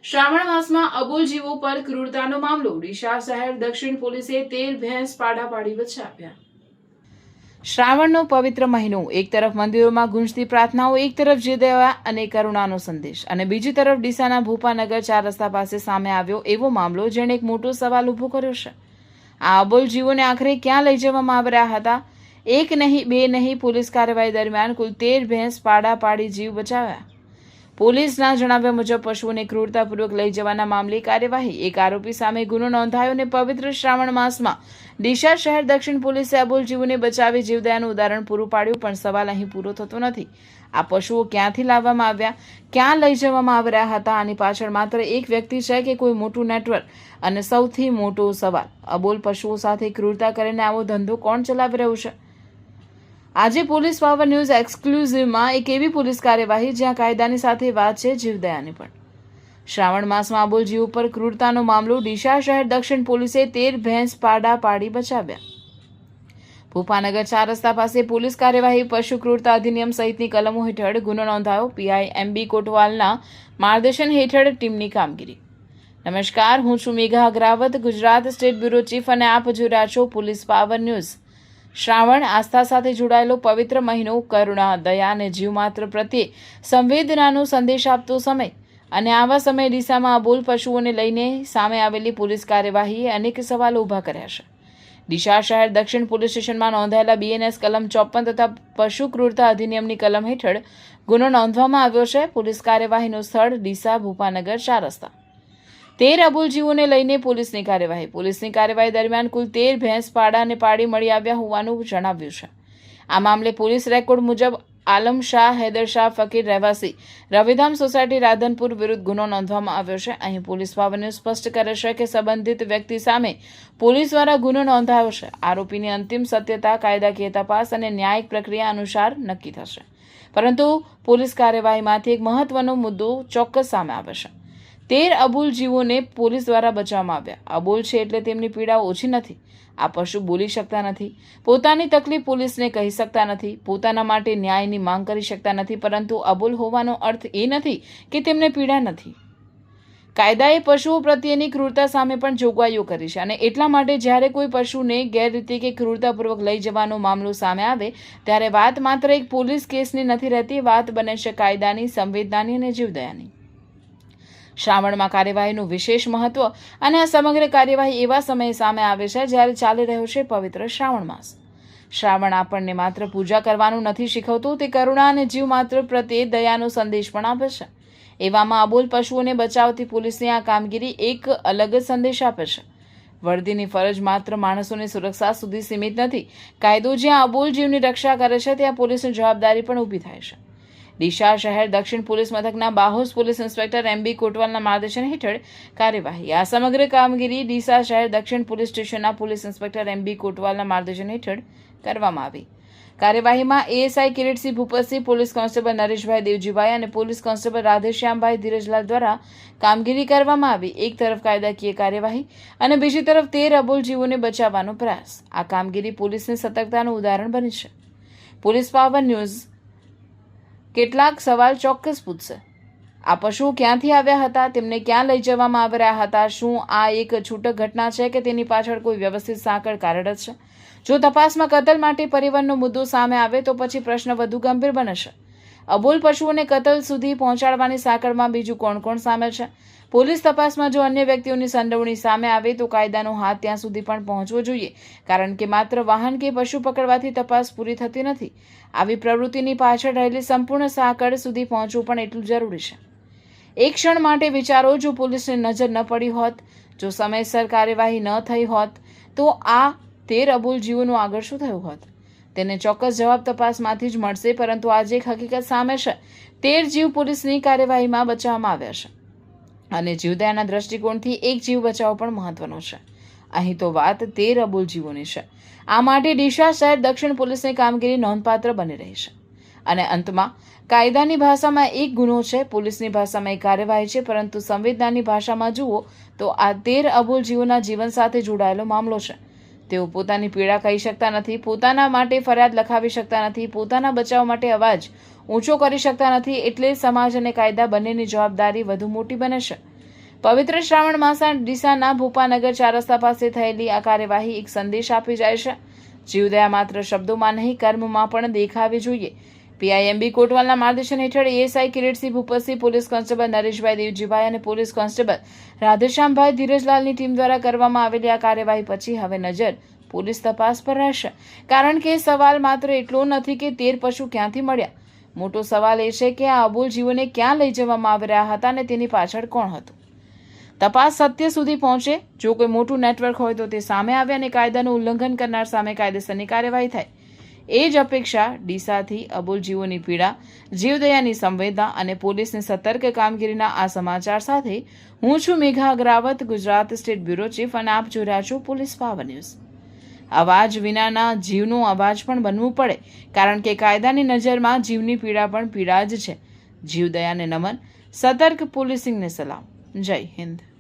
શ્રાવણ માસમાં અબોલ જીવો પર ક્રૂરતાનો મામલો. ડીસા શહેર દક્ષિણ પોલીસે 13 ભેંસ પાડા પાડી બચાવ્યા. શ્રાવણનો પવિત્ર મહિનો, એક તરફ મંદિરોમાં ગુંજતી પ્રાર્થનાઓ, એક તરફ જીવદયા અને કરુણાનો સંદેશ, અને બીજી તરફ ડીસાના ભૂપાનગર 4 રસ્તા પાસે સામે આવ્યો એવો મામલો જેણે એક મોટો સવાલ ઊભો કર્યો છે. આ અબોલ જીવોને આખરે ક્યાં લઈ જવામાં આવી રહ્યા હતા? એક નહીં, બે નહીં, પોલીસ કાર્યવાહી દરમિયાન કુલ 13 ભેંસ પાડા પાડી જીવ બચાવ્યા. પોલીસના જણાવ્યા મુજબ પશુઓને ક્રૂરતાપૂર્વક લઈ જવાના મામલે કાર્યવાહી. એક આરોપી સામે ગુનો નોંધાયો અને પવિત્ર શ્રાવણ માસમાં ડીસા શહેર દક્ષિણ પોલીસે અબોલ જીવોને બચાવી જીવદયાનું ઉદાહરણ પૂરું પાડ્યું. પણ સવાલ અહીં પૂરો થતો નથી. આ પશુઓ ક્યાંથી લાવવામાં આવ્યા, ક્યાં લઈ જવામાં આવી રહ્યા હતા? આની પાછળ માત્ર એક વ્યક્તિ છે કે કોઈ મોટું નેટવર્ક? અને સૌથી મોટો સવાલ, અબોલ પશુઓ સાથે ક્રૂરતા કરીને આવો ધંધો કોણ ચલાવી રહ્યું છે? આજે પોલીસ પાવર ન્યૂઝ એક્સક્લુઝિવમાં એક એવી પોલીસ કાર્યવાહી જ્યાં કાયદાની સાથે વાત છે જીવદયાની પણ. શ્રાવણ માસમાં અબોલ જીવ પર ક્રૂરતાનો મામલો. ડીસા શહેર દક્ષિણ પોલીસે 13 ભેંસ પાડા પાડી બચાવ્યા. ભૂપાનગર 4 રસ્તા પાસે પોલીસ કાર્યવાહી. પશુ ક્રૂરતા અધિનિયમ સહિતની કલમો હેઠળ ગુનો નોંધાયો. પીઆઈ એમબી કોટવાલના માર્ગદર્શન હેઠળ ટીમની કામગીરી. નમસ્કાર, હું છું મેઘા Agravat, Gujarat state bureau chief, અને આપ જોઈ રહ્યા છો પોલીસ પાવર ન્યૂઝ. શ્રાવણ આસ્થા સાથે જોડાયેલો પવિત્ર મહિનો, કરુણા, દયા અને જીવમાત્ર પ્રત્યે સંવેદનાનો સંદેશ આપતો સમય. અને આવા સમયે ડીસામાં અબોલ પશુઓને લઈને સામે આવેલી પોલીસ કાર્યવાહીએ અનેક સવાલો ઊભા કર્યા છે. ડીસા શહેર દક્ષિણ પોલીસ સ્ટેશનમાં નોંધાયેલા બીએનએસ કલમ 54 તથા પશુ ક્રૂરતા અધિનિયમની કલમ હેઠળ ગુનો નોંધવામાં આવ્યો છે. પોલીસ કાર્યવાહીનું સ્થળ ડીસા ભૂપાનગર 4 રસ્તા. 13 અબોલ જીવોને લઈને પોલીસની કાર્યવાહી. પોલીસની કાર્યવાહી દરમિયાન કુલ 13 ભેંસ પાડા અને પાડી મળી આવ્યા હોવાનું જણાવ્યું છે. આ મામલે પોલીસ રેકોર્ડ મુજબ આલમ શાહ, હૈદર શાહ ફકીર, રહેવાસી રવિધામ સોસાયટી, રાધનપુર વિરુદ્ધ ગુનો નોંધવામાં આવ્યો છે. અહીં પોલીસ પાવરને સ્પષ્ટ કરે છે કે સંબંધિત વ્યક્તિ સામે પોલીસ દ્વારા ગુનો નોંધાયો છે. આરોપીની અંતિમ સત્યતા કાયદાકીય તપાસ અને ન્યાયિક પ્રક્રિયા અનુસાર નક્કી થશે. પરંતુ પોલીસ કાર્યવાહીમાંથી એક મહત્વનો મુદ્દો ચોક્કસ સામે આવે છે. 13 અબોલ જીવોને પોલીસ દ્વારા બચાવવામાં આવ્યા. અબોલ છે એટલે તેમની પીડા ઓછી નથી. આ પશુ બોલી શકતા નથી, પોતાની તકલીફ પોલીસને કહી શકતા નથી, પોતાના માટે ન્યાયની માંગ કરી શકતા નથી. પરંતુ અબોલ હોવાનો અર્થ એ નથી કે તેમને પીડા નથી. કાયદાએ પશુઓ પ્રત્યેની ક્રૂરતા સામે પણ જોગવાઈઓ કરી છે. અને એટલા માટે જ્યારે કોઈ પશુને ગેરરીતિ કે ક્રૂરતાપૂર્વક લઈ જવાનો મામલો સામે આવે ત્યારે વાત માત્ર એક પોલીસ કેસની નથી રહેતી. વાત બને છે કાયદાની, સંવેદનાની અને જીવદયાની. શ્રાવણમાં કાર્યવાહીનું વિશેષ મહત્વ. અને આ સમગ્ર કાર્યવાહી એવા સમયે સામે આવે છે જ્યારે ચાલી રહ્યો છે પવિત્ર શ્રાવણ માસ. શ્રાવણ આપણને માત્ર પૂજા કરવાનું નથી શીખવતું, તે કરુણા અને જીવ માત્ર પ્રત્યે દયાનો સંદેશ પણ આપે છે. એવામાં અબોલ પશુઓને બચાવતી પોલીસની આ કામગીરી એક અલગ જ સંદેશ આપે છે. વર્દીની ફરજ માત્ર માણસોની સુરક્ષા સુધી સીમિત નથી. કાયદો જ્યાં અબોલ જીવની રક્ષા કરે છે ત્યાં પોલીસની જવાબદારી પણ ઊભી થાય છે. ડીસા શહેર દક્ષિણ પોલીસ મથકના બાહોશ પોલીસ ઇન્સ્પેક્ટર એમબી કોટવાલના માર્ગદર્શન હેઠળ કાર્યવાહી. આ સમગ્ર કામગીરી ડીસા શહેર દક્ષિણ પોલીસ સ્ટેશનના પોલીસ ઇન્સ્પેક્ટર એમબી કોટવાલના માર્ગદર્શન હેઠળ કરવામાં આવી. કાર્યવાહીમાં ASI Kiritsinh Bhupatsinh, police constable Nareshbhai Devjibhai અને પોલીસ કોન્સ્ટેબલ રાધેશ્યામભાઈ ધીરજલાલ દ્વારા કામગીરી કરવામાં આવી. એક તરફ કાયદાકીય કાર્યવાહી અને બીજી તરફ 13 અબોલ જીવોને બચાવવાનો પ્રયાસ. આ કામગીરી પોલીસની સતર્કતાનું ઉદાહરણ બની છે. પોલીસ પાવર ન્યૂઝ કેટલાક સવાલ ચોક્કસ પૂછશે. આ પશુઓ ક્યાંથી આવ્યા હતા? તેમને ક્યાં લઈ જવામાં આવી રહ્યા હતા? શું આ એક છૂટક ઘટના છે કે તેની પાછળ કોઈ વ્યવસ્થિત સાંકળ કાર્યરત છે? જો તપાસમાં કતલ માટે પરિવહનનો મુદ્દો સામે આવે તો પછી પ્રશ્ન વધુ ગંભીર બને છે. અબોલ પશુઓને કતલ સુધી પહોંચાડવાની સાંકળમાં બીજું કોણ કોણ સામેલ છે? પોલીસ તપાસમાં જો અન્ય વ્યક્તિઓની સંડોવણી સામે આવે તો કાયદાનો હાથ ત્યાં સુધી પણ પહોંચવો જોઈએ. કારણ કે માત્ર વાહન કે પશુ પકડવાથી તપાસ પૂરી થતી નથી. આવી પ્રવૃત્તિની પાછળ રહેલી સંપૂર્ણ સાંકળ સુધી પહોંચવું પણ એટલું જરૂરી છે. એક ક્ષણ માટે વિચારો, જો પોલીસની નજર ન પડી હોત, જો સમયસર કાર્યવાહી ન થઈ હોત, તો આ 13 અબોલ જીવોનું આગળ શું થયું હોત? તેને ચોક્કસ જવાબ તપાસમાંથી જ મળશે. પરંતુ આજે એક હકીકત સામે છે. 13 જીવ પોલીસની કાર્યવાહીમાં બચાવવામાં આવ્યા છે. અને જીવદયાના દ્રષ્ટિકોણથી એક જીવ બચાવવો પણ મહત્વનો છે. અહીં તો વાત 13 અબોલ જીવોની છે. આ માટે ડીસા શહેર દક્ષિણ પોલીસની કામગીરી નોંધપાત્ર બની રહી છે. અને અંતમાં કાયદાની ભાષામાં એક ગુનો છે, પોલીસની ભાષામાં એક કાર્યવાહી છે. પરંતુ સંવેદનાની ભાષામાં જુઓ તો આ 13 અબોલ જીવોના જીવન સાથે જોડાયેલો મામલો છે. તેઓ પોતાની પીડા કહી શકતા નથી, પોતાના માટે ફરિયાદ લખાવી શકતા નથી, પોતાના બચાવ માટે અવાજ ઊંચો કરી શકતા નથી. એટલે સમાજ અને કાયદા બંનેની જવાબદારી વધુ મોટી બને છે. પવિત્ર શ્રાવણ માસના ડીસાના ભૂપાનગર 4 રસ્તા પાસે થયેલી આ કાર્યવાહી એક સંદેશ આપી જાય છે. જીવદયા માત્ર શબ્દોમાં નહીં, કર્મમાં પણ દેખાવી જોઈએ. પીઆઈએમબી કોટવાલના માર્ગદર્શન હેઠળ ASI Kiritsinh Bhupatsinh, police constable Nareshbhai Devjibhai અને પોલીસ કોન્સ્ટેબલ રાધેશ્યામભાઈ ધીરજલાલની ટીમ દ્વારા કરવામાં આવેલી આ કાર્યવાહી પછી હવે નજર પોલીસ તપાસ પર રહેશે. કારણ કે સવાલ માત્ર એટલો નથી કે 13 પશુ ક્યાંથી મળ્યા. મોટો સવાલ એ છે કે આ અબોલ જીવોને ક્યાં લઈ જવામાં આવી રહ્યા હતા અને તેની પાછળ કોણ હતું. તપાસ સત્ય સુધી પહોંચે. જો કોઈ મોટું નેટવર્ક હોય તો તે સામે આવે અને કાયદાનું ઉલ્લંઘન કરનાર સામે કાયદેસરની કાર્યવાહી થાય. એ જ અપેક્ષા ડીસાથી અબોલ જીવોની પીડા, જીવદયાની સંવેદના અને પોલીસની સતર્ક કામગીરીના આ સમાચાર સાથે હું છું મેઘા Agravat, Gujarat state bureau chief, અને આપ જોઈ રહ્યા છો પોલીસ પાવર ન્યૂઝ. અવાજ વિનાના જીવનો અવાજ પણ બનવું પડે, કારણ કે કાયદાની નજરમાં જીવની પીડા પણ પીડા જ છે. જીવદયાને નમન, સતર્ક પોલીસિંગને સલામ. જય હિન્દ.